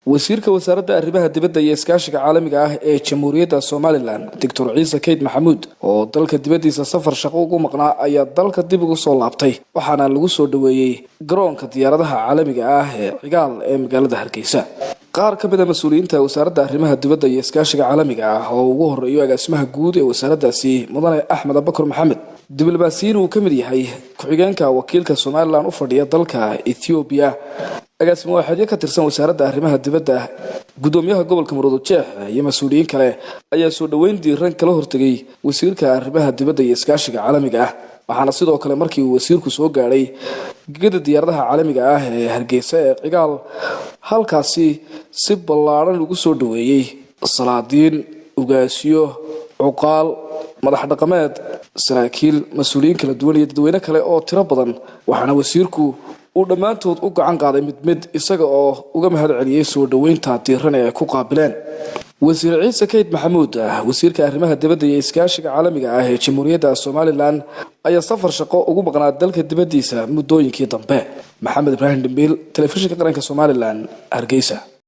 wasiirka wasaaradda arrimaha dibadda iyo iskaashiga caalamiga ah ee Jamhuuriyadda Somaliland Dr. Ciise Keyd Maxamuud oo dalka dibadiisa safar shaqo ugu maqnaa ayaa dalka dib ugu soo laabtay waxaana lagu soo dhaweeyay garoonka diyaaradaha caalamiga ah ee Cigaal ee magaalada Hargeysa. qaar ka mid ah mas'uuliyiinta wasaaradda arrimaha dibadda iyo iskaashiga caalamiga ah oo ugu horeeyo agaasimaha guud ee wasaaraddaasi Mudane Axmed Abakar Maxamed diblomaasiyiin uu ka mid yahay ku-xigeenka wakiilka Somaliland u fadhiya dalka Ethiopia agaasimo waxaad ka tirsan wasaaradda arrimaha dibadda gudoomiyaha gobolka Muruudojeex iyo mas'uuliyiin kale ayaa soo dhaweyn diiran kala hortagay wasiirka arrimaha dibadda iyo iskaashiga caalamiga ah waxaana sidoo kale markii uu wasiirku soo gaaray gegada diyaaradaha caalamiga ah ee Hargeysa ee Cigaal halkaasi si ballaaran ugu soo dhaweeyay salaadiin ugaasiyo cuqaal madax dhaqameed saraakiil mas'uuliyiin kala duwan iyo dadweyne kale oo tiro badan waxaana wasiirku uu dhamaantood u gacan qaaday mid isaga oo uga mahad celiyay soo dhaweynta diiran ee ku qaabileen wasiir Ciise Keyd Maxamuud wasiirka arrimaha dibadda iyo iskaashiga caalamiga ah ee Jamhuuriyadda Somaliland ayaa safar shaqo ugu maqnaa dalka dibadiisa muddooyinkii dambe Maxamed Ibrahim Dambiil telefishinka qaranka Somaliland Hargeysa.